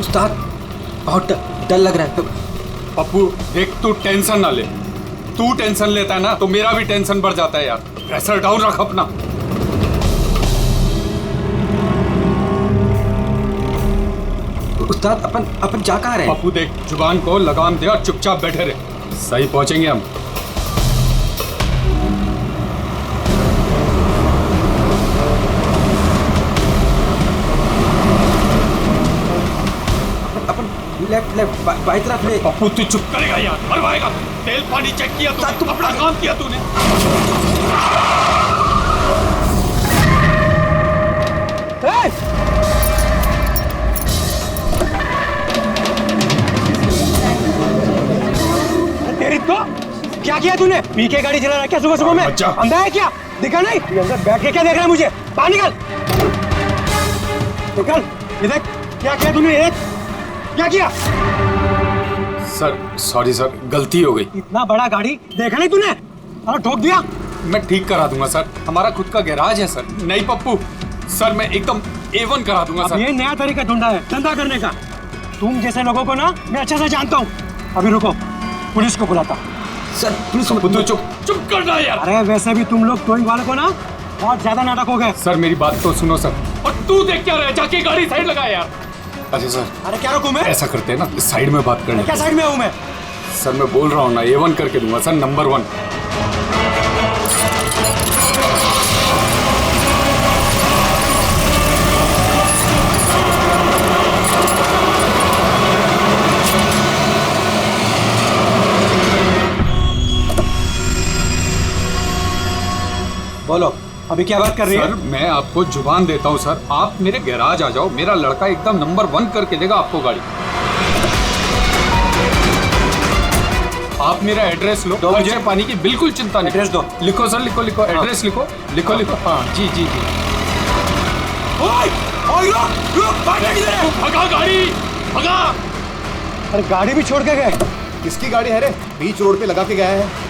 उस्ताद बहुत डर लग रहा है। पप्पू देख, तू टेंशन ना ले। तू टेंशन लेता है ना तो मेरा भी टेंशन बढ़ जाता है यार। प्रेशर डाउन रख अपना। उस्ताद अपन जा कहाँ रहे हैं? पप्पू देख, जुबान को लगाम दे और चुपचाप बैठे रहे। सही पहुंचेंगे हम। अपन लेफ्ट बाई तरफ ले। पप्पू तू चुप करेगा यार, मरवाएगा। तेल पानी चेक किया तूने, अपना काम किया तूने। तेरी तो क्या किया तूने? पी के गाड़ी चला रहा है क्या सुबह सुबह में? अंधा है क्या? दिखा नहीं? अंदर बैठ के क्या देख रहा है मुझे? बाहर निकल। निकल। ये देख क्या किया तूने? ये क्या किया? सर सॉरी सर, गलती हो गई। इतना बड़ा गाड़ी देखा नहीं तूने? और ठोक दिया। मैं ठीक करा दूंगा सर, हमारा खुद का गैराज है सर। नहीं पप्पू सर, मैं एकदम A1 करा दूंगा सर। ये नया तरीका ढूंढा है धंधा करने का। तुम जैसे लोगों को ना मैं अच्छे से जानता हूँ। अभी रुको, पुलिस को बुलाता। सर पुलिस को तू चुप करना यार। अरे वैसे भी तुम लोग टोइंग वाले को ना बहुत ज्यादा नाटक हो गए। सर मेरी बात तो सुनो सर। और तू देख क्या रहा है, जाके गाड़ी साइड लगा यार। अरे सर, अरे क्या रुकूं मैं? ऐसा करते हैं ना, साइड में बात करने। क्या साइड में हूँ मैं? सर मैं बोल रहा हूँ ना, A1 करके दूंगा सर, नंबर 1। बोलो अभी क्या बात कर रही है? सर मैं आपको जुबान देता हूँ सर, आप मेरे गैराज आ जाओ, मेरा लड़का एकदम नंबर 1 करके देगा आपको गाड़ी। आप मेरा एड्रेस लो, खर्चे पानी की बिल्कुल चिंता नहीं। एड्रेस दो। लिखो सर, लिखो एड्रेस लिखो। हाँ जी जी जी। भगा गाड़ी, भगा। अरे गाड़ी भी छोड़ के गए। किसकी गाड़ी है रे? बीच रोड पे लगा के गया है।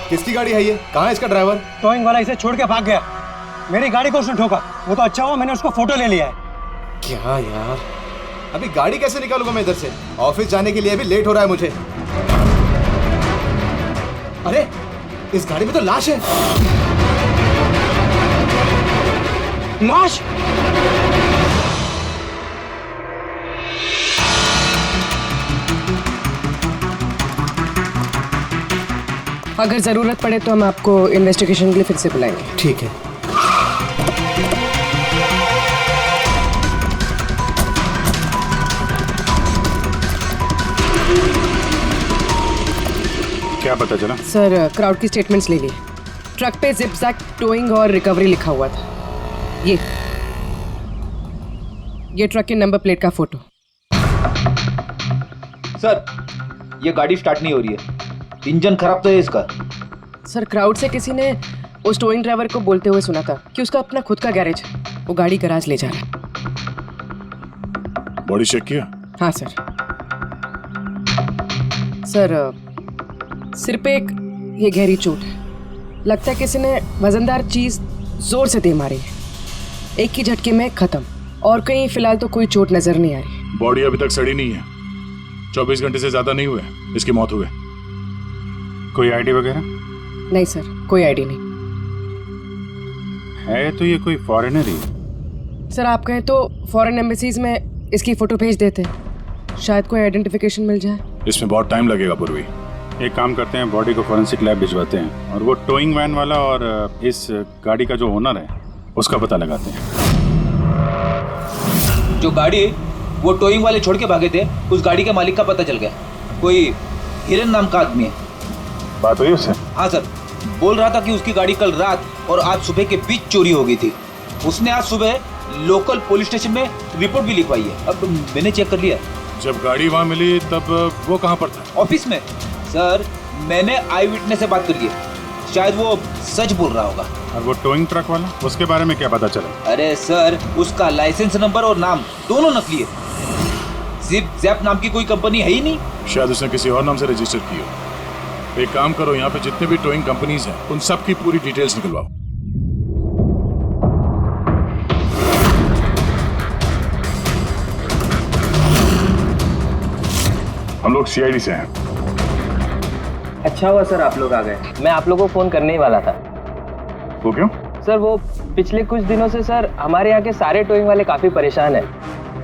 किसकी गाड़ी है ये? कहाँ है इसका ड्राइवर? टोइंग वाला इसे छोड़ के भाग गया। मेरी गाड़ी को उसने ठोका। वो तो अच्छा हुआ मैंने उसको फोटो ले लिया है। क्या यार, अभी गाड़ी कैसे निकालूंगा मैं इधर से? ऑफिस जाने के लिए अभी लेट हो रहा है मुझे। अरे इस गाड़ी में तो लाश है। लाश? अगर जरूरत पड़े तो हम आपको इन्वेस्टिगेशन के लिए फिर से बुलाएंगे। ठीक है। क्या पता चला? सर क्राउड की स्टेटमेंट्स ले लिए। ट्रक पे जिप जैक टोइंग और रिकवरी लिखा हुआ था। ये ट्रक के नंबर प्लेट का फोटो। सर ये गाड़ी स्टार्ट नहीं हो रही है, इंजन खराब तो है इसका। सर क्राउड से किसी ने उस टोइंग ड्राइवर को बोलते हुए सुना था कि उसका अपना खुद का गैरेज है, वो गाड़ी गैराज ले जा रहा है। बॉडी चेक किया? हाँ सर। सर सिर पे एक ये गहरी चोट है, लगता है किसी ने वजनदार चीज जोर से दे मारी है। एक ही झटके में खत्म, और कहीं फिलहाल तो कोई चोट नजर नहीं आ रही। बॉडी अभी तक सड़ी नहीं है, 24 घंटे से ज्यादा नहीं हुए इसकी मौत हुई। कोई आईडी वगैरह? नहीं सर, कोई आईडी नहीं है। तो ये कोई फॉरेनर ही? सर आप कहें तो फॉरेन एम्बेसीज में इसकी फोटो भेज देते, शायद कोई आइडेंटिफिकेशन मिल जाए। इसमें बहुत टाइम लगेगा पूर्वी। एक काम करते हैं, बॉडी को फॉरेंसिक लैब भिजवाते हैं और वो टोइंग वैन वाला और इस गाड़ी का जो ओनर है उसका पता लगाते हैं। जो गाड़ी वो टोइंग वाले छोड़ के भागे थे, उस गाड़ी के मालिक का पता चल गया। कोई हिरन नाम का आदमी है। बात हुई उससे? हाँ सर, बोल रहा था कि उसकी गाड़ी कल रात और आज सुबह के बीच चोरी हो गई थी। उसने आज सुबह लोकल पुलिस स्टेशन में रिपोर्ट भी लिखवाई है। अब मैंने चेक कर लिया। जब गाड़ी वहाँ मिली तब वो कहाँ पर था? ऑफिस में। सर मैंने आई विटनेस से बात कर ली, शायद वो सच बोल रहा होगा। और वो टोइंग ट्रक वाला, उसके बारे में क्या पता चला? अरे सर उसका लाइसेंस नंबर और नाम दोनों नकली है। जिप जैप नाम की कोई कंपनी है ही नहीं। शायद उसने किसी और नाम से रजिस्टर की हो। एक काम करो, यहाँ पे जितने भी टोइंग कंपनीज हैं उन सब की पूरी डिटेल्स निकलवाओ। लोग सीआईडी से हैं। अच्छा हुआ सर आप लोग आ गए, मैं आप लोगों को फोन करने ही वाला था। वो क्यों? सर वो पिछले कुछ दिनों से सर हमारे यहाँ के सारे टोइंग वाले काफी परेशान हैं।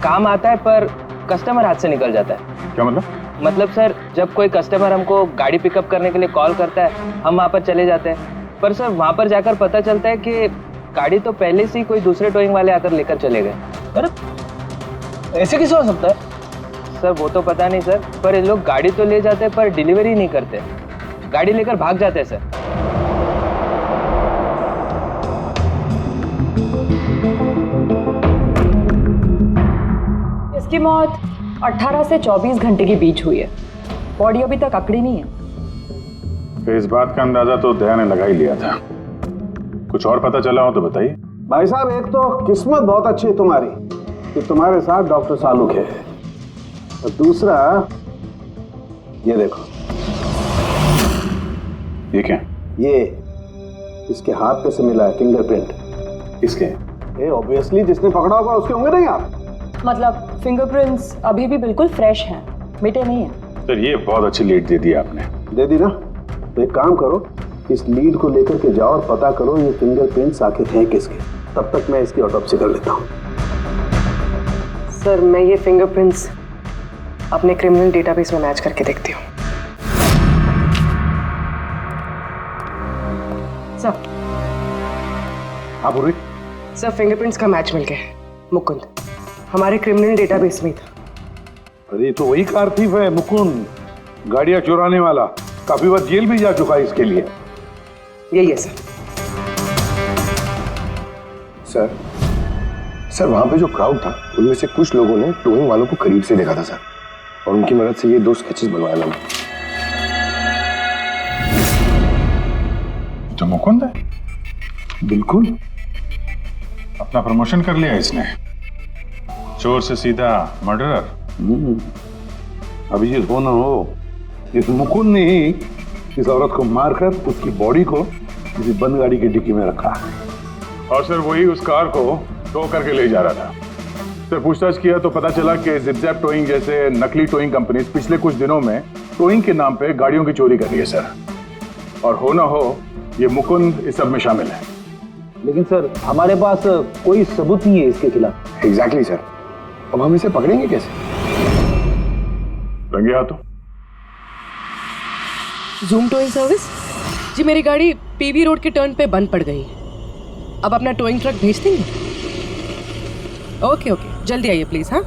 काम आता है पर कस्टमर हाथ से निकल जाता है। क्या मतलब? मतलब सर जब कोई कस्टमर हमको गाड़ी पिकअप करने के लिए कॉल करता है हम वहाँ पर चले जाते हैं, पर सर वहाँ पर जाकर पता चलता है कि गाड़ी तो पहले से ही कोई दूसरे टोइंग वाले आकर लेकर चले गए। अरे ऐसे कैसे हो सकता है? सर वो तो पता नहीं सर, पर ये लोग गाड़ी तो ले जाते हैं पर डिलीवरी नहीं करते, गाड़ी लेकर भाग जाते हैं सर। इसकी मौत 18 से 24 घंटे के बीच हुई है। बॉडी अभी तक अकड़ी नहीं है। तो इस बात का अंदाजा तो दया ने लगा ही लिया था। कुछ और पता चला हो तो बताइए। भाई साहब एक तो किस्मत बहुत अच्छी है तुम्हारी कि तुम्हारे साथ डॉक्टर सालुक है, और दूसरा ये देखो। ये क्या? ये इसके हाथ पे से मिला है फिंगरप्रिंट। किसके? ये ऑब्वियसली जिसने पकड़ा होगा उसके होंगे नहीं आप? मतलब फिंगरप्रिंट्स अभी भी बिल्कुल फ्रेश हैं, मिटे नहीं हैं। सर ये बहुत अच्छी लीड दे दी आपने। दे दी ना? तो एक काम करो, इस लीड को लेकर के जाओ और पता करो ये फिंगरप्रिंट्स आखिर हैं किसके। तब तक मैं इसकी ऑटोप्सी कर लेता हूँ। सर मैं ये फिंगरप्रिंट्स अपने क्रिमिनल डेटाबेस में मैच करके देखती हूँ। सर हाँ पूर्वी। सर फिंगरप्रिंट्स का मैच मिल गया। मुकुंद हमारे क्रिमिनल डेटाबेस में था। अरे ये तो वही कार थीफ है मुकुंद, गाड़ियां चुराने वाला। काफी बार जेल भी जा चुका है इसके लिए। यही है सर। सर वहां पे जो क्राउड था उनमें से कुछ लोगों ने टोइंग वालों को करीब से देखा था सर, और उनकी मदद से ये 2 स्केचेस बनवाया मैंने। तो मुकुंद है? बिल्कुल। अपना प्रमोशन कर लिया इसने, चोर से सीधा मर्डरर। अभी ये हो ना हो, इस मुकुंद ने ही इस औरत को मारकर उसकी बॉडी को किसी बंद गाड़ी की डिक्की में रखा। और सर वही उस कार को टो करके ले जा रहा था। सर पूछताछ किया तो पता चला कि जिप-जैप टोइंग जैसे नकली टोइंग कंपनीज पिछले कुछ दिनों में टोइंग के नाम पे गाड़ियों की चोरी कर रही है सर, और हो ना हो ये मुकुंद इस सब में शामिल है। लेकिन सर हमारे पास कोई सबूत नहीं है इसके खिलाफ। एग्जैक्टली सर, अब हम इसे पकड़ेंगे कैसे? रंगे हाथों। जूम टोइंग सर्विस जी, मेरी गाड़ी पीबी रोड के टर्न पे बंद पड़ गई। अब अपना टोइंग ट्रक भेज देंगे? ओके ओके, जल्दी आइए प्लीज। हाँ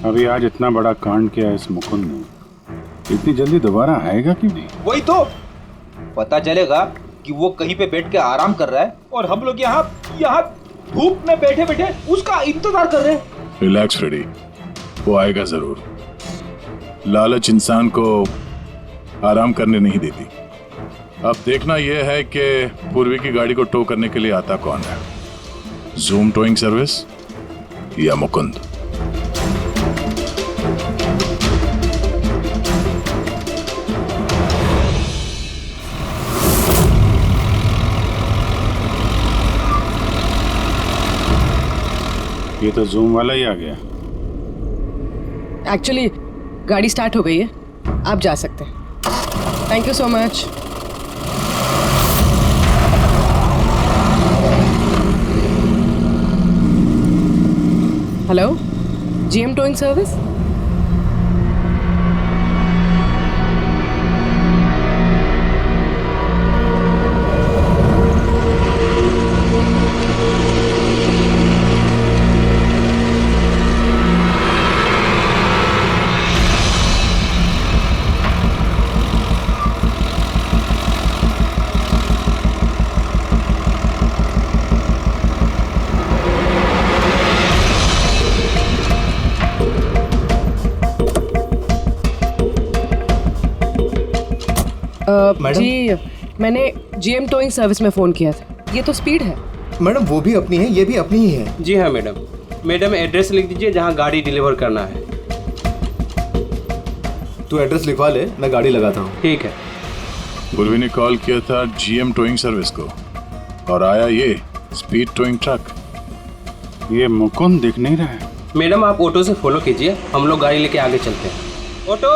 अभी आज इतना बड़ा कांड किया इस मुकुंद ने, इतनी जल्दी दोबारा आएगा क्यों नहीं? वही तो पता चलेगा कि वो कहीं पे बैठ के आराम कर रहा है और हम लोग यहाँ धूप में बैठे बैठे उसका इंतजार कर रहे हैं। रिलैक्स फ्रेडी, वो आएगा जरूर। लालच इंसान को आराम करने नहीं देती। अब देखना यह है कि पूर्वी की गाड़ी को टो करने के लिए आता कौन है, जूम टोइंग सर्विस या मुकुंद। ये तो जूम वाला ही आ गया। एक्चुअली गाड़ी स्टार्ट हो गई है, आप जा सकते हैं। Thank you so much. Hello, GM towing service. जी मैंने जीएम टोइंग सर्विस में फ़ोन किया था। ये तो स्पीड है। मैडम वो भी अपनी है, ये भी अपनी ही है। जी हाँ मैडम। मैडम एड्रेस लिख दीजिए जहाँ गाड़ी डिलीवर करना है। तू एड्रेस लिखवा ले, मैं गाड़ी लगाता हूँ। ठीक है। पूर्वी ने कॉल किया था जीएम टोइंग सर्विस को, और आया ये स्पीड टोइंग ट्रक। ये मुकुंद दिख नहीं रहा है। मैडम आप ऑटो से फॉलो कीजिए, हम लोग गाड़ी लेके आगे चलते हैं। ऑटो।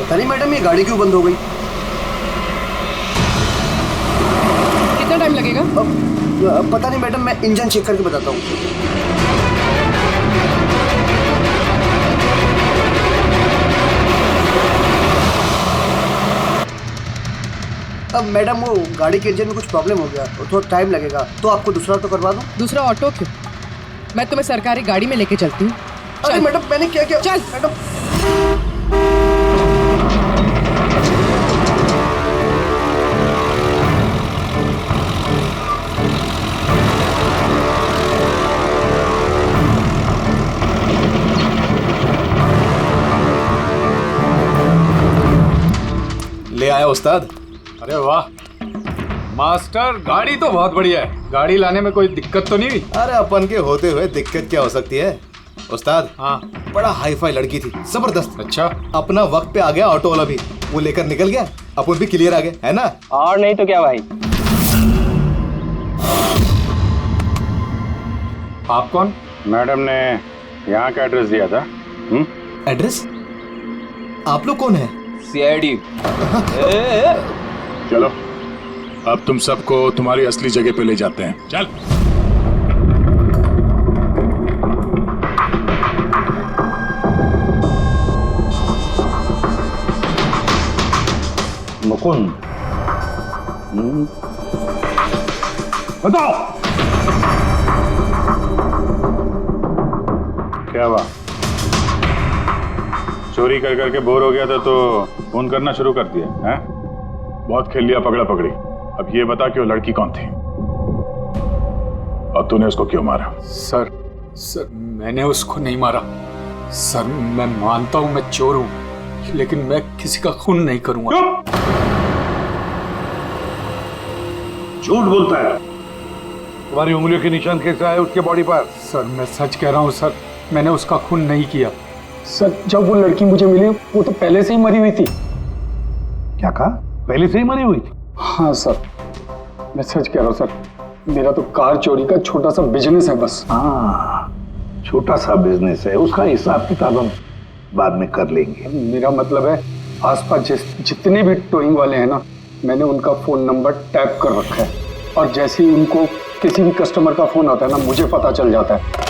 पता नहीं मैडम ये गाड़ी क्यों बंद हो गई। कितना टाइम लगेगा? पता नहीं मैडम, मैं इंजन चेक करके बताता हूँ। अब मैडम वो गाड़ी के इंजन में कुछ प्रॉब्लम हो गया और थोड़ा टाइम लगेगा, तो आपको दूसरा ऑटो करवा दूँ? दूसरा ऑटो क्यों? मैं तुम्हें सरकारी गाड़ी में लेके चलती हूँ। अरे मैडम मैंने क्या किया? चल मैडम। ले आया उस्ताद। अरे वाह मास्टर, गाड़ी तो बहुत बढ़िया है। गाड़ी लाने में कोई दिक्कत तो नहीं हुई? अरे अपन के होते हुए दिक्कत क्या हो सकती है उस्ताद। हाँ, बड़ा हाई फाई लड़की थी, जबरदस्त। अच्छा, अपना वक्त पे आ गया ऑटो वाला भी, वो लेकर निकल गया, अपन भी क्लियर आ गए, है ना? और नहीं तो क्या भाई। आप कौन? मैडम ने यहाँ का एड्रेस दिया था। एड्रेस? आप लोग कौन है? सीआईडी। चलो अब तुम सबको तुम्हारी असली जगह पे ले जाते हैं। चल। मुकुंद, बताओ क्या हुआ? चोरी कर करके बोर हो गया था तो फोन करना शुरू कर दिया है? बहुत खेल लिया पकड़ा पकड़ी। अब ये बता कि वो लड़की कौन थी और तूने उसको क्यों मारा? सर मैंने उसको नहीं मारा। सर मैं मानता हूं मैं चोर हूं, लेकिन मैं किसी का खून नहीं करूंगा। झूठ बोलता है। तुम्हारी उंगलियों के निशान कैसे आए उसके बॉडी पर? सर मैं सच कह रहा हूं सर, मैंने उसका खून नहीं किया। सर जब वो लड़की मुझे मिली वो तो पहले से ही मरी हुई थी। क्या कहा? पहले से ही मरी हुई थी? हाँ सर, मैं सच कह रहा हूँ सर। मेरा तो कार चोरी का छोटा सा बिजनेस है बस। हाँ, छोटा सा बिजनेस है, उसका हिसाब किताब हम बाद में कर लेंगे। मेरा मतलब है आसपास जितने भी टोइंग वाले हैं ना, मैंने उनका फोन नंबर टैप कर रखा है और जैसे ही उनको किसी भी कस्टमर का फोन आता है ना, मुझे पता चल जाता है।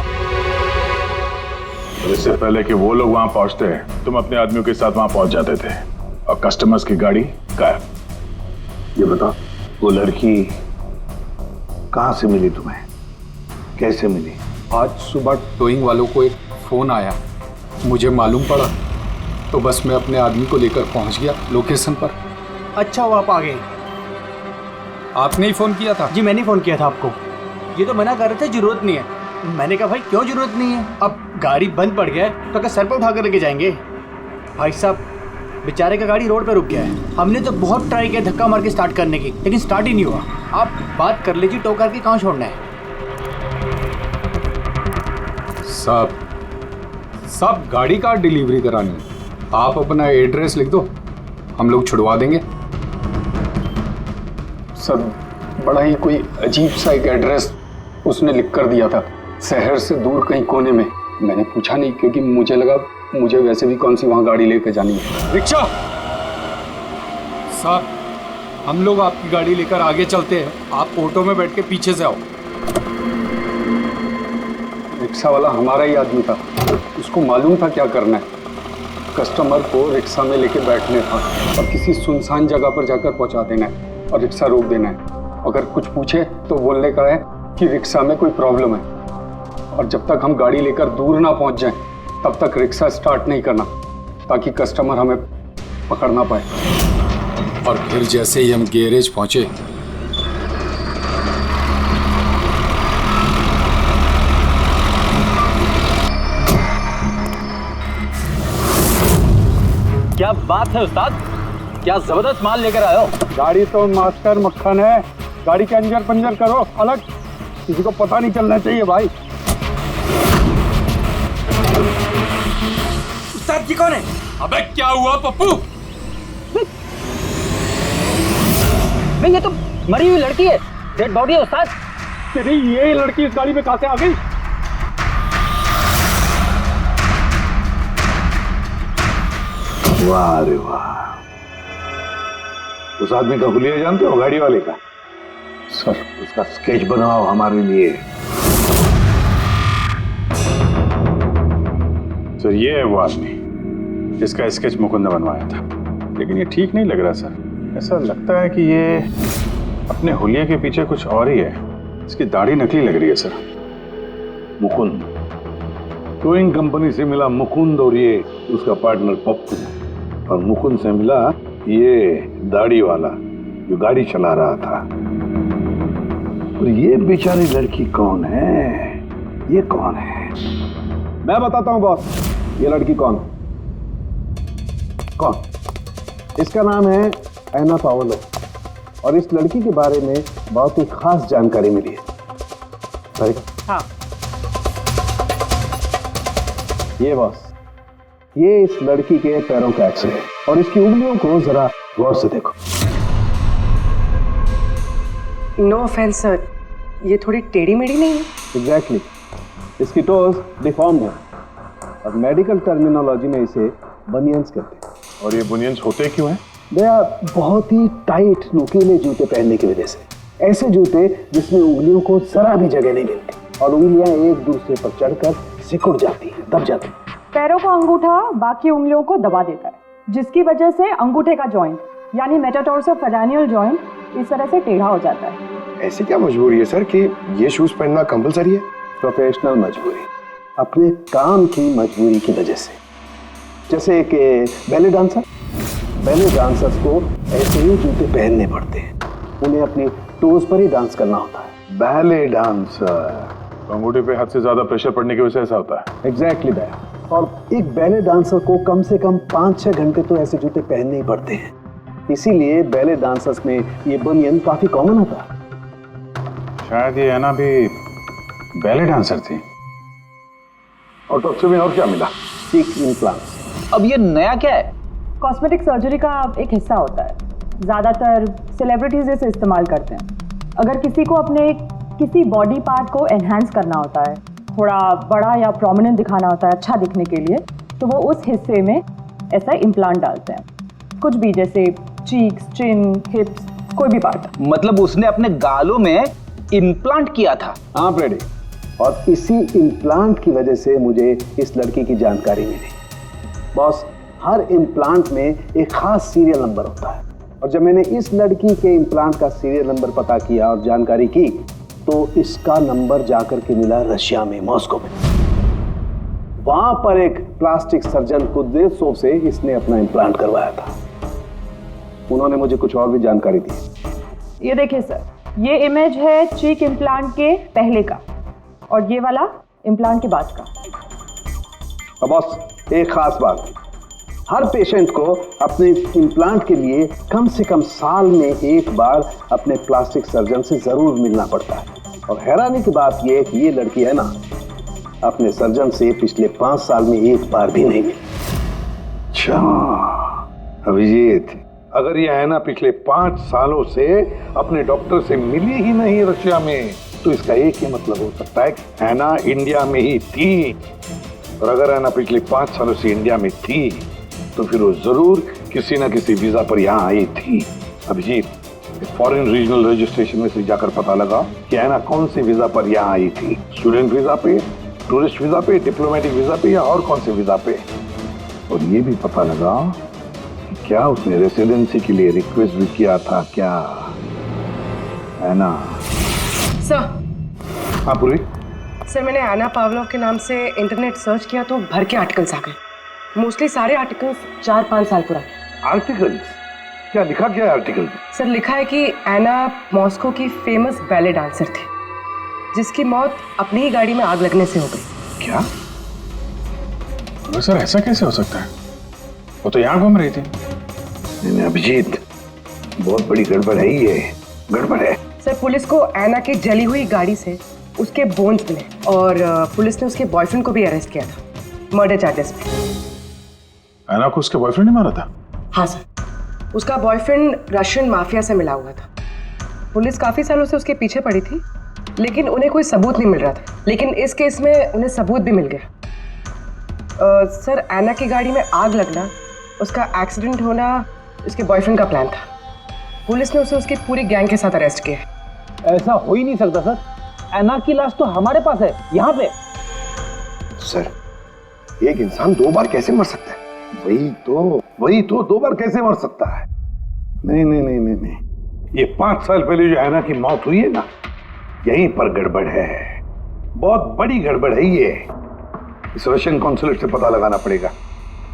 इससे पहले कि वो लोग वहां पहुंचते तुम अपने आदमियों के साथ वहां पहुंच जाते थे और कस्टमर्स की गाड़ी गायब। ये बता, वो लड़की कहां से मिली तुम्हें? कैसे मिली? आज सुबह टोइंग वालों को एक फोन आया, मुझे मालूम पड़ा तो बस मैं अपने आदमी को लेकर पहुंच गया लोकेशन पर। अच्छा हुआ आप आ गए। आपने ही फोन किया था? जी मैंने फोन किया था आपको। ये तो मना कर रहे थे जरूरत नहीं है। मैंने कहा भाई क्यों जरूरत नहीं है, अब गाड़ी बंद पड़ गया है तो क्या सर पर उठा कर लेके जाएंगे? भाई साहब बेचारे का गाड़ी रोड पे रुक गया है। हमने तो बहुत ट्राई किया धक्का मार के स्टार्ट करने की, लेकिन स्टार्ट ही नहीं हुआ। आप बात कर लीजिए, टो करके कहाँ छोड़ना है? सब गाड़ी का डिलीवरी करानी है। आप अपना एड्रेस लिख दो, हम लोग छुड़वा देंगे। सर बड़ा ही कोई अजीब सा एक एड्रेस उसने लिख कर दिया था, शहर से दूर कहीं कोने में। मैंने पूछा नहीं क्योंकि मुझे लगा मुझे वैसे भी कौन सी वहां गाड़ी लेकर जानी है। रिक्शा साहब, हम लोग आपकी गाड़ी लेकर आगे चलते हैं, आप ऑटो में बैठ के पीछे से आओ। रिक्शा वाला हमारा ही आदमी था, उसको मालूम था क्या करना है। कस्टमर को रिक्शा में लेके बैठने था और किसी सुनसान जगह पर जाकर पहुंचा देना है और रिक्शा रोक देना है। अगर कुछ पूछे तो बोलने का है कि रिक्शा में कोई प्रॉब्लम है, और जब तक हम गाड़ी लेकर दूर ना पहुंच जाएं, तब तक रिक्शा स्टार्ट नहीं करना, ताकि कस्टमर हमें पकड़ ना पाए। और फिर जैसे ही हम गैरेज पहुंचे, क्या बात है उस्ताद, क्या जबरदस्त माल लेकर आए हो। गाड़ी तो मास्टर मक्खन है, गाड़ी के अंजर पंजर करो अलग, किसी को पता नहीं चलना चाहिए भाई। उस्ताद जी कौन है? अबे क्या हुआ पप्पू? नहीं, ये तो मरी हुई लड़की है, डेड बॉडी है उस्ताद। तेरी ये लड़की इस गाड़ी में कहां से आ गई? वाह रे वाह, उस आदमी का हुलिया जानते हो, गाड़ी वाले का? सर उसका स्केच बनाओ हमारे लिए। सर ये है वो आदमी जिसका स्केच मुकुंद ने बनवाया था, लेकिन ये ठीक नहीं लग रहा सर। ऐसा लगता है कि ये अपने हुलिया के पीछे कुछ और ही है। इसकी दाढ़ी नकली लग रही है सर। मुकुंद, टोइंग कंपनी से मिला मुकुंद और ये उसका पार्टनर पप्पू, और मुकुंद से मिला ये दाढ़ी वाला जो गाड़ी चला रहा था। और ये बेचारी लड़की कौन है? ये कौन है? मैं बताता हूं बॉस, ये लड़की कौन? इसका नाम है एना पाओलो, और इस लड़की के बारे में बहुत ही खास जानकारी मिली है। हाँ। ये बॉस, ये इस लड़की के पैरों का एक्सरे है, और इसकी उंगलियों को जरा गौर से देखो। नो ऑफेंस सर, ये थोड़ी टेढ़ी मेढ़ी नहीं है? एग्जैक्टली, इसकी टोज डिफॉर्म्ड है, और मेडिकल टर्मिनोलॉजी में इसे बनियंस कहते हैं। और ये बुनियंस होते क्यों हैं? भैया, बहुत ही टाइट नुकीले जूते पहनने की वजह से, ऐसे जूते जिसमें उंगलियों को जरा भी जगह नहीं मिलती और उंगलियां एक दूसरे पर चढ़कर सिकुड़ जाती हैं, दब जाती हैं। पैरों का अंगूठा बाकी उंगलियों को दबा देता है, जिसकी वजह से अंगूठे का जॉइंट यानी मेटाटार्सोफेरेनियल जॉइंट इस तरह से टेढ़ा हो जाता है। ऐसी क्या मजबूरी है सर कि ये शूज पहनना कंपलसरी है? प्रोफेशनल मजबूरी, अपने काम की मजबूरी की वजह से। जैसे कि बैले डांसर्स को ऐसे ही जूते पहनने पड़ते हैं, उन्हें अपनी टोज पर ही डांस करना होता है। बैले डांसर, अंगूठे पे हद से ज्यादा प्रेशर पड़ने की वजह से ऐसा होता है। एग्जैक्टली भैया, और एक बैले डांसर को कम से कम 5-6 घंटे तो ऐसे जूते पहनने ही पड़ते हैं, इसीलिए बैले डांसर्स में ये बनियन काफी कॉमन होता है। शायद ये एना भी बैले डांसर थी। ऑटोप्सी में और क्या मिला? चीक इम्प्लांट्स। अब ये नया क्या है? कॉस्मेटिक सर्जरी का एक हिस्सा होता है, ज़्यादातर सेलिब्रिटीज इसे इस्तेमाल करते हैं। अगर किसी को अपने किसी बॉडी पार्ट को एनहांस करना होता है, थोड़ा बड़ा या प्रोमिनेंट दिखाना होता है अच्छा दिखने के लिए, तो वो उस हिस्से में ऐसा इम्प्लांट डालते हैं, कुछ भी, जैसे चीक्स, चिन, हिप्स, कोई भी पार्ट। मतलब उसने अपने गालों में इम्प्लांट किया था? हाँ ब्रेडी, और इसी इम्प्लांट की वजह से मुझे इस लड़की की जानकारी मिली। बॉस, हर इम्प्लांट में एक खास सीरियल नंबर होता है, और जब मैंने इस लड़की के इम्प्लांट का सीरियल नंबर पता किया और जानकारी की, तो इसका नंबर जाकर के मिला रशिया में, मॉस्को में। वहां पर एक प्लास्टिक सर्जन कुद्रेसोव से इसने अपना इम्प्लांट करवाया था। उन्होंने मुझे कुछ और भी जानकारी दी। ये देखिए सर, ये इमेज है चीक इम्प्लांट के पहले का, और ये वाला इम्प्लांट के बाद का। अब बॉस, एक खास बात, हर पेशेंट को अपने इम्प्लांट के लिए कम से कम साल में एक बार अपने प्लास्टिक सर्जन से जरूर मिलना पड़ता है। और हैरानी की बात यह है कि ये लड़की है ना, अपने सर्जन से पिछले 5 साल में एक बार भी नहीं मिली। अच्छा अभिजीत, अगर यह है ना पिछले 5 सालों से अपने डॉक्टर से मिली ही नहीं रशिया में, तो इसका एक ही मतलब हो सकता है कि ऐना इंडिया में ही थी। और अगर ऐना पिछले 5 सालों से इंडिया में थी, तो फिर वो जरूर किसी ना किसी वीजा पर यहाँ आई थी। अभिजीत, फॉरेन रीजनल रजिस्ट्रेशन में से जाकर पता लगा कि ऐना कौन से वीजा पर यहाँ आई थी, स्टूडेंट वीजा पे, टूरिस्ट वीजा पे, डिप्लोमेटिक वीजा पे, या और कौन से वीजा पे। और ये भी पता लगा कि क्या उसने रेसिडेंसी के लिए रिक्वेस्ट भी किया था क्या, है ना? सर, हाँ पूर्वी। सर मैंने एना पावलोव के नाम से इंटरनेट सर्च किया तो भर के आर्टिकल्स आ गए। मोस्टली सारे आर्टिकल्स 4-5 साल पुराने। आर्टिकल्स? क्या लिखा क्या है आर्टिकल में? सर लिखा है कि एना मॉस्को की फेमस बैले डांसर थी जिसकी मौत अपनी ही गाड़ी में आग लगने से हो गई। क्या? सर ऐसा कैसे हो सकता है? वो तो यहाँ घूम रही थी। नहीं अभिजीत, बहुत बड़ी गड़बड़ है ये, गड़बड़ है। सर पुलिस को एना की जली हुई गाड़ी से उसके बोन्स मिले और पुलिस ने उसके बॉयफ्रेंड को भी अरेस्ट किया था मर्डर चार्जेस पे। एना को उसके बॉयफ्रेंड ने मारा था? हाँ सर, उसका बॉयफ्रेंड रशियन माफिया से मिला हुआ था। पुलिस काफी सालों से उसके पीछे पड़ी थी लेकिन उन्हें कोई सबूत नहीं मिल रहा था, लेकिन इस केस में उन्हें सबूत भी मिल गया। सर एना की गाड़ी में आग लगना, उसका एक्सीडेंट होना उसके बॉयफ्रेंड का प्लान था। पुलिस ने उसे उसकी पूरी गैंग के साथ अरेस्ट किया। ऐसा हो ही नहीं सकता सर, एना की लाश तो हमारे पास है यहाँ पे। सर एक इंसान 2 बार कैसे मर सकता है? वही तो 2 बार कैसे मर सकता है? नहीं, ये 5 साल पहले जो एना की मौत हुई है ना, यहीं पर गड़बड़ है, बहुत बड़ी गड़बड़ है ये। इस रशियन कॉन्सुलेट से पता लगाना पड़ेगा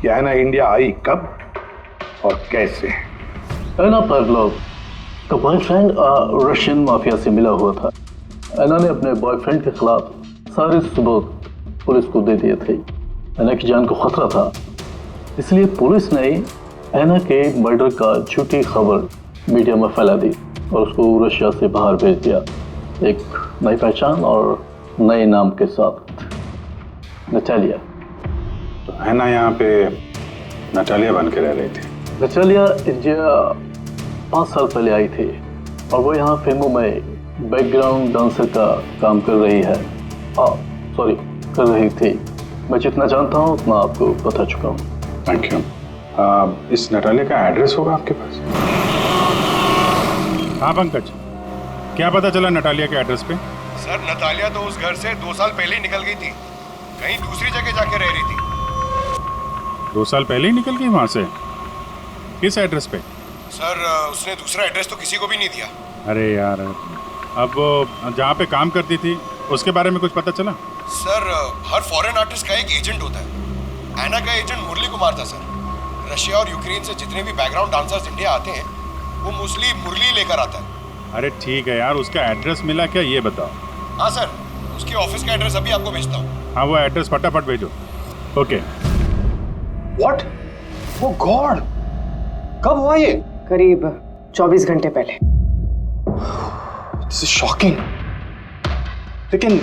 कि एना इंडिया आई कब और कैसे। एना पावलोव का बॉयफ्रेंड रशियन माफिया से मिला हुआ था। एना ने अपने बॉयफ्रेंड के खिलाफ सारे सबूत पुलिस को दे दिए थे। एना की जान को खतरा था, इसलिए पुलिस ने एना के मर्डर का झूठी खबर मीडिया में फैला दी और उसको रशिया से बाहर भेज दिया, एक नई पहचान और नए नाम के साथ, नटालिया। तो एना यहाँ पे नटालिया बन के रह रही थी? नटालिया इंडिया 5 साल पहले आई थी और वो यहाँ फिल्मों में बैकग्राउंड डांसर का काम कर रही है। कर रही थी। मैं जितना जानता हूँ उतना आपको बता चुका हूँ। Thank you. इस नटालिया का एड्रेस होगा आपके पास? हाँ पंकज, क्या पता चला नटालिया के एड्रेस पे? सर नतालिया तो उस घर से 2 साल पहले ही निकल गई थी, कहीं दूसरी जगह जाके रह रही थी। 2 साल पहले ही निकल गई वहां से? किस एड्रेस पे? सर उसने दूसरा एड्रेस तो किसी को भी नहीं दिया। अरे यार, अब वो जहाँ पे काम करती थी उसके बारे में कुछ पता चला? सर हर फॉरेन आर्टिस्ट का एक एजेंट होता है। एना का एजेंट मुरली कुमार था सर। रशिया और यूक्रेन से जितने भी बैकग्राउंड डांसर्स इंडिया आते हैं वो मोस्टली मुरली लेकर आता है। अरे ठीक है यार, उसका एड्रेस मिला क्या ये बताओ। हाँ सर, उसके ऑफिस का एड्रेस अभी आपको भेजता हूँ। हाँ वो एड्रेस फटाफट भेजो। ओके। व्हाट? ओ गॉड, कब हुआ ये? करीब 24 घंटे पहले। This is shocking. लेकिन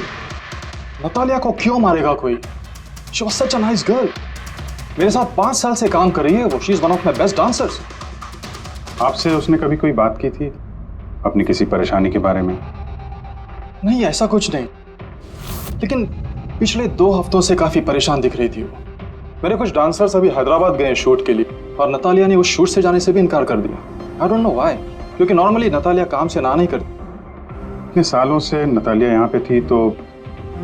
नतालिया को क्यों मारेगा कोई? She was such a nice girl. मेरे साथ 5 साल से काम कर रही है वो। She is one of my best dancers. आपसे उसने कभी कोई बात की थी अपनी किसी परेशानी के बारे में? नहीं, ऐसा कुछ नहीं, लेकिन पिछले 2 हफ्तों से काफी परेशान दिख रही थी वो। मेरे कुछ डांसर्स अभी हैदराबाद गए शूट के लिए और नतालिया ने उस शूट से जाने से भी इनकार कर दिया। आई डोंट नो व्हाई, क्योंकि नॉर्मली नतालिया काम से ना नहीं करती। इतने सालों से नतालिया यहाँ पे थी तो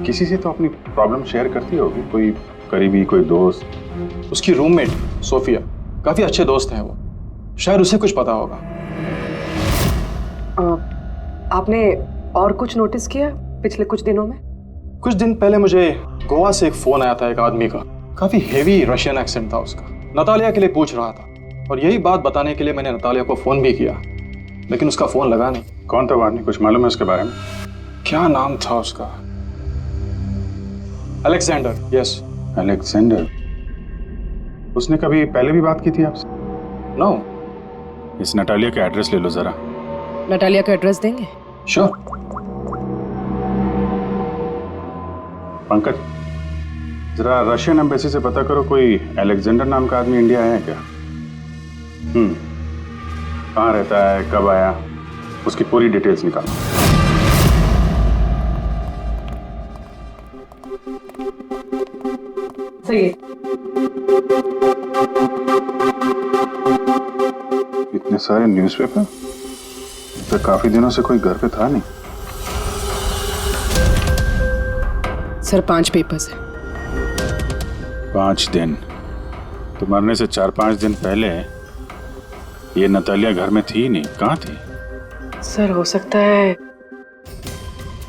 किसी से तो अपनी प्रॉब्लम शेयर करती होगी, कोई करीबी, कोई दोस्त। उसकी रूममेट सोफिया, काफी अच्छे दोस्त हैं वो, शायद उसे कुछ पता होगा। आपने और कुछ नोटिस किया पिछले कुछ दिनों में? कुछ दिन पहले मुझे गोवा से एक फोन आया था एक आदमी का, काफी हेवी रशियन एक्सेंट था उसका। नतालिया के लिए पूछ रहा था और यही बात बताने के लिए मैंने नतालिया को फोन भी किया, लेकिन उसका फोन लगा नहीं। कौन था वो आदमी, कुछ मालूम है उसके बारे में? क्या नाम था उसका? अलेक्जेंडर। Yes, Alexander. उसने कभी पहले भी बात की थी आपसे? नो। इस नटालिया का एड्रेस ले लो जरा। नटालिया का एड्रेस देंगे? श्योर। पंकज, जरा रशियन एम्बेसी से पता करो कोई अलेक्जेंडर नाम का आदमी इंडिया है क्या? कहाँ रहता है, कब आया, उसकी पूरी डिटेल्स निकालो। सही है। इतने सारे न्यूज़पेपर, तो काफी दिनों से कोई घर पे था नहीं। सर 5 पेपर्स है। 5 दिन? तो मरने से 4-5 दिन पहले ये नतालिया घर में थी नहीं, कहाँ थी? सर हो सकता है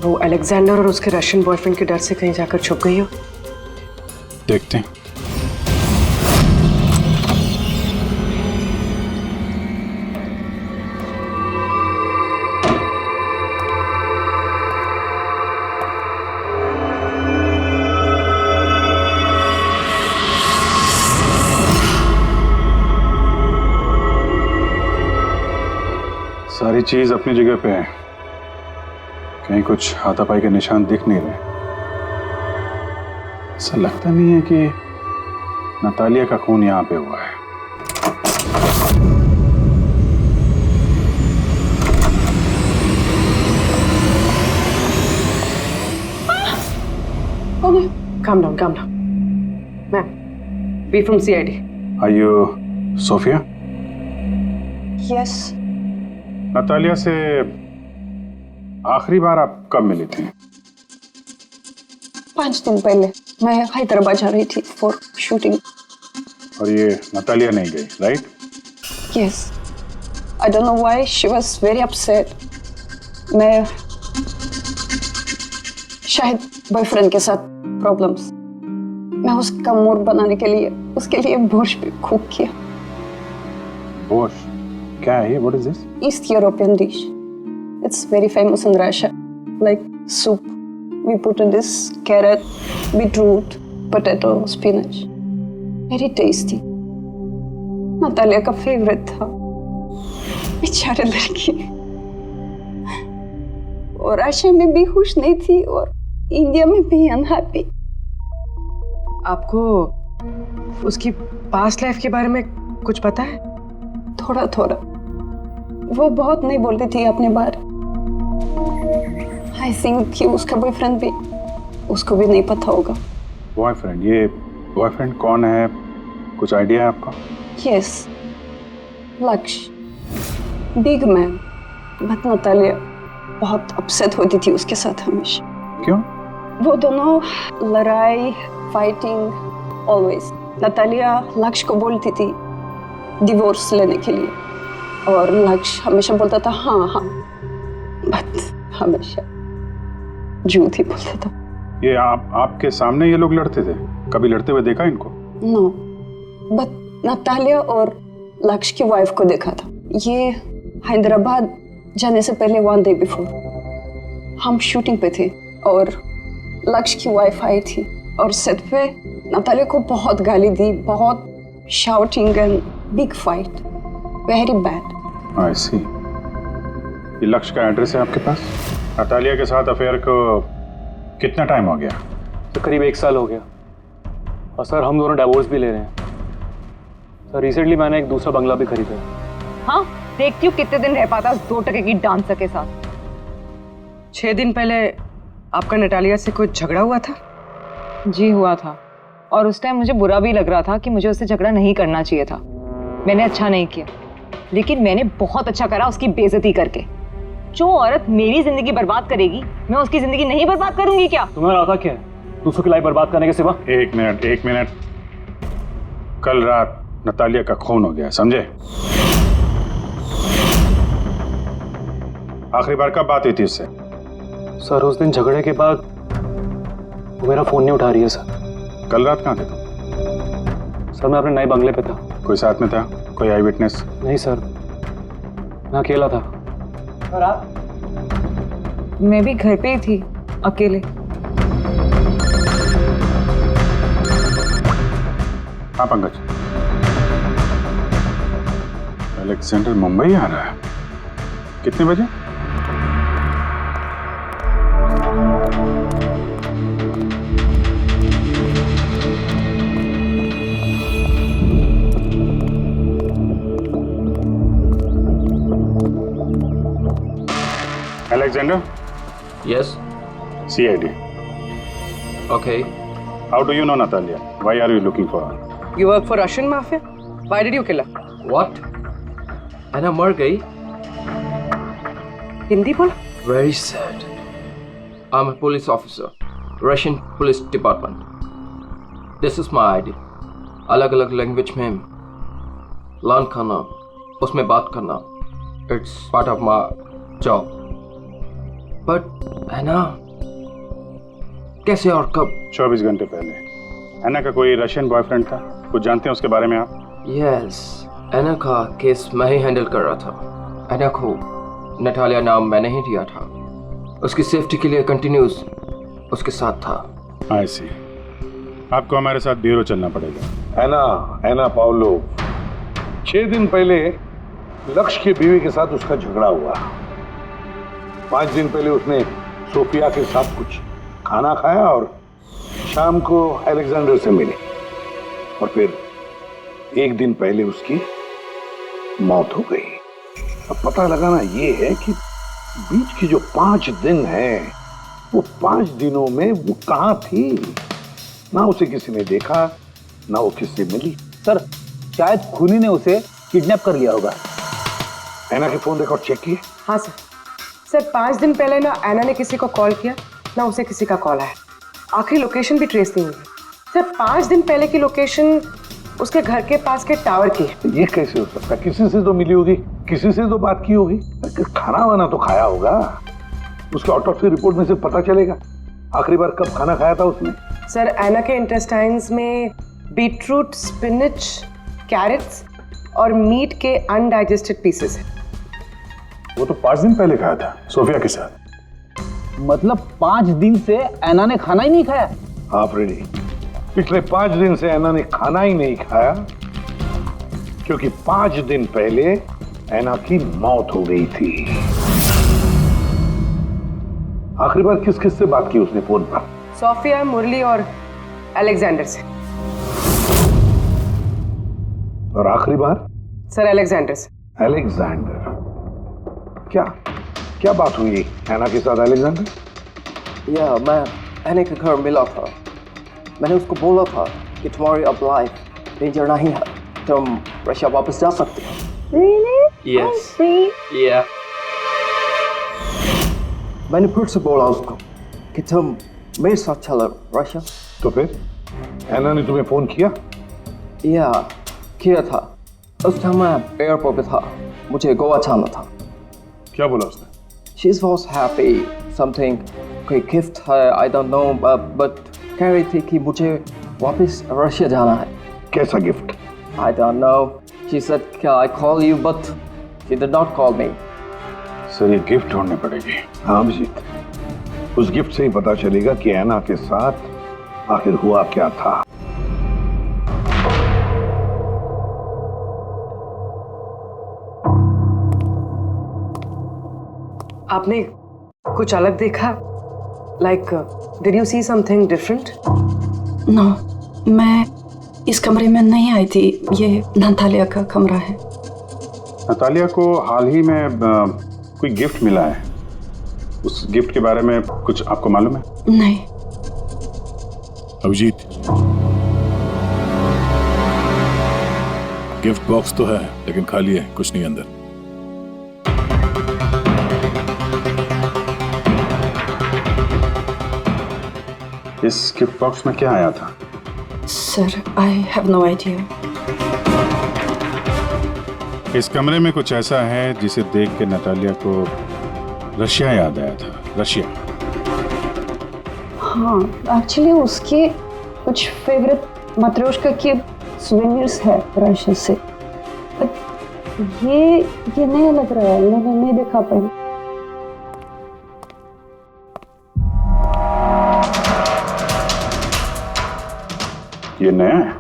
वो अलेक्जेंडर और उसके रशियन बॉयफ्रेंड के डर से कहीं जाकर छुप गई हो। देखते हैं। सारी चीज अपनी जगह पे है, कहीं कुछ हाथापाई के निशान दिख नहीं रहे। ऐसा लगता नहीं है कि नतालिया का खून यहाँ पे हुआ है। Calm down, calm down. Ma'am, we from CID. Are you Sophia? Yes. Natalia से आखिरी बार आप कब मिली थी? 5 दिन पहले मैं हैदराबाद जा रही थी फॉर शूटिंग। और ये नतालिया नहीं गई, right? Yes. I don't know why she was very upset. मैं शायद बॉयफ्रेंड के साथ प्रॉब्लम्स। मैं उसका मूड बनाने के लिए उसके लिए बोर्श भी कुक किया। बोर्श? क्या है ये? What is this? East European dish. It's very famous in Russia. Like soup. We put in this carrot, beetroot, potato, spinach. Very tasty. Natalia का फेवरेट था। बेचारे लड़की। और रशिया में भी खुश नहीं थी और इंडिया में भी अनहैप्पी। आपको उसकी पास्ट लाइफ के बारे में कुछ पता है? थोड़ा थोड़ा। वो बहुत नहीं बोलती थी अपने बारे। आई थिंक कि उसका बॉयफ्रेंड भी उसको भी नहीं पता होगा। बॉयफ्रेंड? ये बॉयफ्रेंड कौन है? कुछ आइडिया है आपका? यस, लक्ष्य, बिग मैन। बट नतालिया बहुत अपसेट होती थी उसके साथ हमेशा। क्यों? वो दोनों लड़ाई, फाइटिंग, ऑलवेज। नतालिया लक्ष्य को बोलती थी डिवोर्स लेने के लिए और लक्ष्य हमेशा बोलता था हाँ हाँ, बट हमेशा झूठ ही बोलता था। ये आपके सामने ये लोग लड़ते थे? कभी लड़ते हुए देखा इनको? नो, बट नतालिया और लक्ष्य की वाइफ को देखा था। ये हैदराबाद जाने से पहले 1 डे बिफोर हम शूटिंग पे थे और लक्ष्य की वाइफ आई थी और सेट पे नतालिया को बहुत गाली दी, बहुत shouting and big fight, very bad. I see. ये लक्ष्य का एड्रेस है आपके पास? नतालिया के साथ अफेयर को कितना टाइम हो गया? तो करीब 1 साल हो गया। और सर हम दोनों डिवोर्स भी ले रहे हैं। सर रिसेंटली मैंने एक दूसरा बंगला भी खरीदा है। हाँ, देखती हूँ कितने दिन रह पाता उस 2 टके की डांसर के साथ। 6 दिन पहले आपका नतालिया से कोई झगड़ा हुआ था? जी हुआ था, और उस टाइम मुझे बुरा भी लग रहा था कि मुझे उससे झगड़ा नहीं करना चाहिए था। मैंने अच्छा नहीं किया, लेकिन मैंने बहुत अच्छा करा उसकी बेइज्जती करके। जो औरत मेरी जिंदगी बर्बाद करेगी, मैं उसकी जिंदगी नहीं बर्बाद करूंगी क्या? तुम्हें इरादा क्या है दूसरों की लाइफ बर्बाद करने के सिवा? एक मिनट। कल रात नतालिया का खून हो गया, समझे? आखिरी बार कब बात हुई थी उससे? सर उस दिन झगड़े के बाद वो मेरा फोन नहीं उठा रही है सर। कल रात कहाँ थे तुम? सर मैं अपने नए बंगले पे था। कोई साथ में था? कोई आई विटनेस? नहीं सर, मैं अकेला था। और आप? मैं भी घर पे ही थी, अकेले। हाँ पंकज, अलेक्जेंडर मुंबई आ रहा है। कितने बजे? Alexander? Yes. CID. Okay. How do you know Natalia? Why are you looking for her? You work for Russian mafia? Why did you kill her? What? Anna मर गई? हिंदी बोल। Very sad. I'm a police officer, Russian Police Department. This is my ID. अलग-अलग language में learn करना, उसमें बात करना, it's part of my job. But ऐना कैसे और कब? 24 घंटे पहले। ऐना का कोई रशियन बॉयफ्रेंड था, कुछ जानते हैं उसके बारे में आप? यस, ऐना का केस मैं ही हैंडल कर रहा था। ऐना को नटालिया नाम मैंने ही दिया था। उसकी सेफ्टी के लिए कंटिन्यूस उसके साथ था। आई सी। आपको हमारे साथ ब्यूरो चलना पड़ेगा। ऐना पाउलो, 6 दिन पहले लक्ष्य की बीवी के साथ उसका झगड़ा हुआ। 5 दिन पहले उसने सोफिया के साथ कुछ खाना खाया और शाम को अलेक्जेंडर से मिले, और फिर 1 दिन पहले उसकी मौत हो गई। अब पता लगाना ये है कि बीच की जो 5 दिन है, वो 5 दिनों में वो कहाँ थी। ना उसे किसी ने देखा, ना वो किससे मिली। सर, शायद खूनी ने उसे किडनैप कर लिया होगा। ऐना के फोन रिकॉर्ड चेक किए? हाँ सर। सर 5 दिन पहले ना ऐना ने किसी को कॉल किया, ना उसे किसी का कॉल आया। आखिरी लोकेशन भी ट्रेस नहीं हुई। सर 5 दिन पहले की लोकेशन उसके घर के पास के टावर की है। ये कैसे हो सकता है? किसी से तो मिली होगी, किसी से तो बात की होगी, खाना वाना तो खाया होगा। उसके ऑटोप्सी रिपोर्ट में से पता चलेगा आखिरी बार कब खाना खाया था उसने। सर ऐना के इंटेस्टाइन्स में बीटरूट, स्पिनच, कैरेट्स और मीट के अनडाइजेस्टेड पीसेस हैं। वो तो 5 दिन पहले खाया था सोफिया के साथ। मतलब 5 दिन से ऐना ने खाना ही नहीं खाया? हाँ फ्रेडी, पिछले 5 दिन से ऐना ने खाना ही नहीं खाया, क्योंकि 5 दिन पहले ऐना की मौत हो गई थी। आखिरी बार किस किस से बात की उसने फोन पर? सोफिया, मुरली और अलेक्जेंडर से। और आखिरी बार? सर अलेक्जेंडर से। अलेक्जेंडर? क्या बात हुई ऐना के साथ अलेक्जेंडर? या मैं ऐना के घर मिला था। मैंने उसको बोला था कि तुम्हारी अब लाइफ डेंजर नहीं है, तुम रशिया वापस जा सकते हो। Really? Yes. Yeah. मैंने फिर से बोला उसको कि तुम मेरे साथ चलो रशिया। तो फिर ऐना ने तुम्हें फोन किया? या किया था। उस टाइम मैं एयरपोर्ट पे था, मुझे गोवा जाना था। क्या बोला उसने? She was happy, something कोई गिफ्ट है, I don't know, but कह रही थी कि मुझे वापस रशिया जाना है। कैसा gift? I don't know. She said, "Can I call you?" But she did not call me. Sir ये गिफ्ट ढूंढनी पड़ेगी। हाँ अभिजीत, उस गिफ्ट से ही पता चलेगा कि ऐना के साथ आखिर हुआ क्या था। आपने कुछ अलग देखा? Like, did you see something different? No, मैं इस कमरे में नहीं आई थी। ये नतालिया का कमरा है। नतालिया को हाल ही में कोई गिफ्ट मिला है। उस गिफ्ट के बारे में कुछ आपको मालूम है? नहीं। अभिजीत, गिफ्ट बॉक्स तो है लेकिन खाली है, कुछ नहीं अंदर। इस गिफ्ट बॉक्स में क्या आया था? Sir, I have no idea. इस कमरे में कुछ ऐसा है जिसे देख के नतालिया को रशिया याद आया था। रशिया? हाँ, एक्चुअली उसके कुछ फेवरेट मात्रोश्का के सुवेनिर्स है रशिया से। ये नया लग रहा है, मैंने नहीं देखा पहले। ये नया है?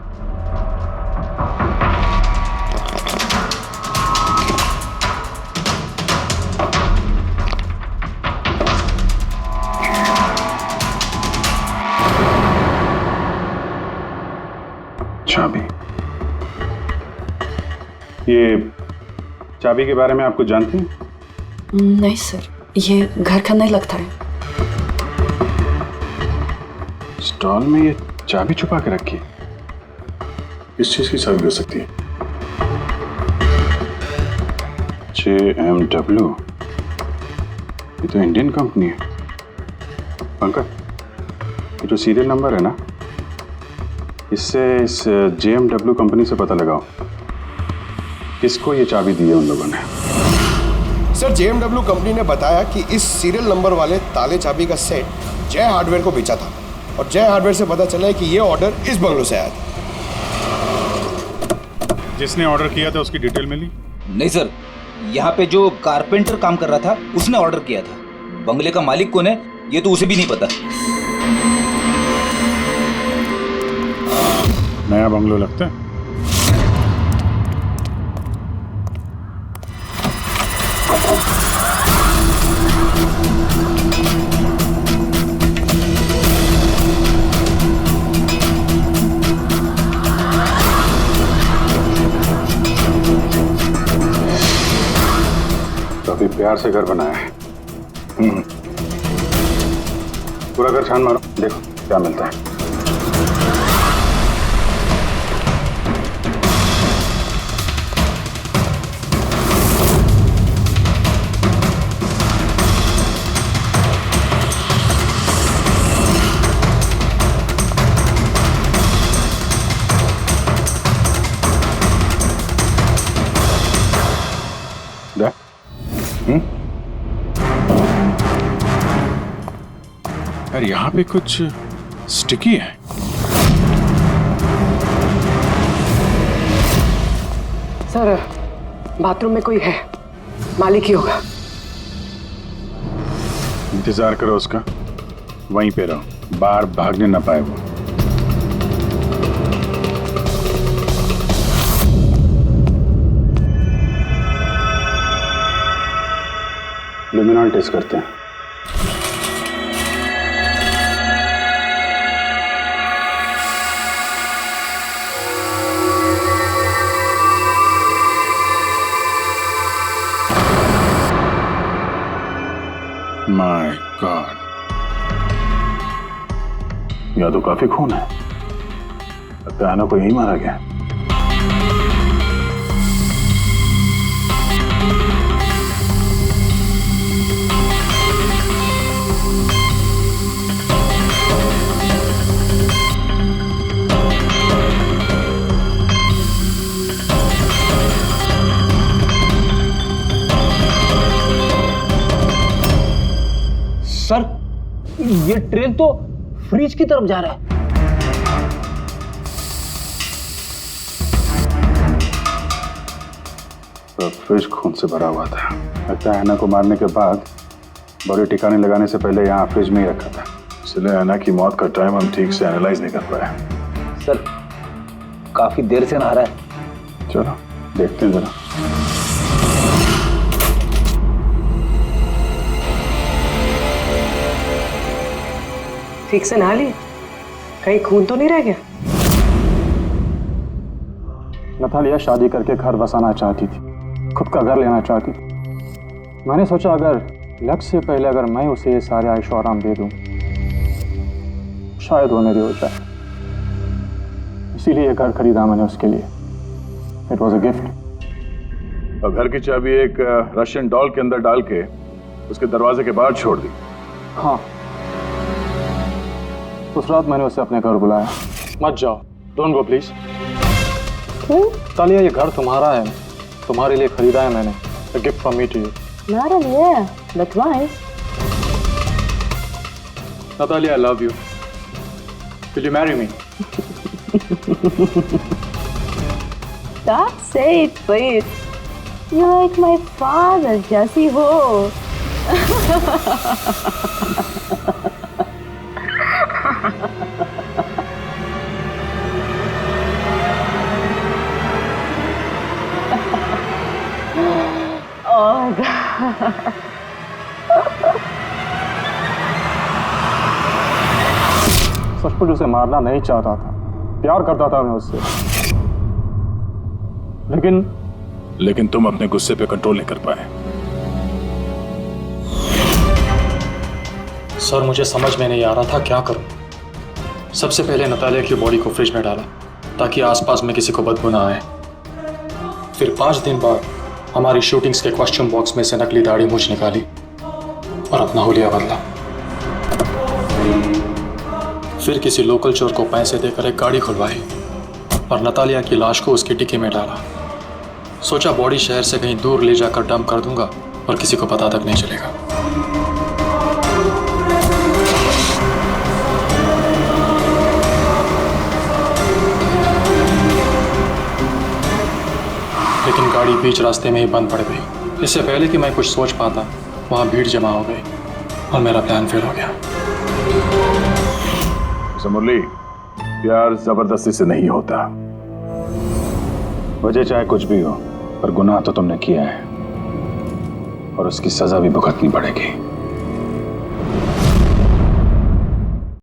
चाबी। ये चाबी के बारे में आप कुछ जानते हैं? नहीं सर, ये घर का नहीं लगता है। स्टॉल में ये चाबी छुपा के रखी। किस चीज की चाबी हो सकती है? JMW, ये तो इंडियन कंपनी है। पंकज, ये जो सीरियल नंबर है ना, इससे इस JMW कंपनी से पता लगाओ किसको ये चाबी दी है उन लोगों ने। सर JMW कंपनी ने बताया कि इस सीरियल नंबर वाले ताले चाबी का सेट जय हार्डवेयर को बेचा था और जय हार्डवेयर से पता चला है कि ये ऑर्डर इस बंगलों से आया था। जिसने ऑर्डर किया था उसकी डिटेल मिली? नहीं सर, यहाँ पे जो कारपेंटर काम कर रहा था उसने ऑर्डर किया था। बंगले का मालिक कौन है ये तो उसे भी नहीं पता। नया बंगलो लगता है। काफी प्यार से घर बनाया है। पूरा घर छान मारो, देखो क्या मिलता है। यार यहाँ पे कुछ स्टिकी है। सर बाथरूम में कोई है, मालिक ही होगा। इंतजार करो उसका, वहीं पे रहो, बाहर भागने ना पाए वो। लुमिनॉल टेस्ट करते हैं। माय गॉड, यहाँ तो काफी खून है। लगता है आना को यही मारा गया। सर ये ट्रेन तो फ्रिज की तरफ जा रहा है। तो फ्रिज खून से भरा हुआ था। लगता है ऐना को मारने के बाद बॉडी ठिकाने लगाने से पहले यहाँ फ्रिज में ही रखा था। इसलिए ऐना की मौत का टाइम हम ठीक से एनालाइज नहीं कर पाए। सर काफी देर से नहा रहा है। चलो देखते हैं जरा। ठीक से नहा लिए? कहीं खून तो नहीं रह गया? नतालिया शादी करके घर बसाना चाहती थी, खुद का घर लेना चाहती थी। मैंने सोचा अगर लक्ष्य से पहले अगर मैं उसे ये सारे आयशो आराम दे दूं, शायद होने दे हो जाए। इसीलिए ये घर खरीदा मैंने उसके लिए। It was a gift. और घर की चाबी एक रशियन डॉल के अंदर डाल के उसके दरवाजे के बाहर छोड़ दी। हाँ, उस रात मैंने उसे अपने घर बुलाया। मत जाओ, डोंट गो प्लीज। तालिया ये घर तुम्हारा है, तुम्हारे लिए खरीदा है मैंने। A gift from me to you. Nara, yeah, but why? Natalia, I love you. Will you marry me? Don't say it, please. You're like my father, Jesse Ho. Oh God. सचमुच उसे मारना नहीं चाहता था, प्यार करता था मैं उससे। लेकिन तुम अपने गुस्से पे कंट्रोल नहीं कर पाए। सर मुझे समझ में नहीं आ रहा था क्या करूं। सबसे पहले नतालिया की बॉडी को फ्रिज में डाला ताकि आसपास में किसी को बदबू ना आए। फिर 5 दिन बाद हमारी शूटिंग्स के कॉस्ट्यूम बॉक्स में से नकली दाढ़ी मूंछ निकाली और अपना हुलिया बदला। फिर किसी लोकल चोर को पैसे देकर एक गाड़ी खुलवाई और नतालिया की लाश को उसकी डिक्की में डाला। सोचा बॉडी शहर से कहीं दूर ले जाकर डंप कर दूंगा और किसी को पता तक नहीं चलेगा। लेकिन गाड़ी बीच रास्ते में ही बंद पड़ गई। इससे पहले कि मैं कुछ सोच पाता, वहां भीड़ जमा हो गई और मेरा प्लान फेल हो गया। मुरली, प्यार जबरदस्ती से नहीं होता। वजह चाहे कुछ भी हो, पर गुनाह तो तुमने किया है और उसकी सजा भी भुगतनी पड़ेगी।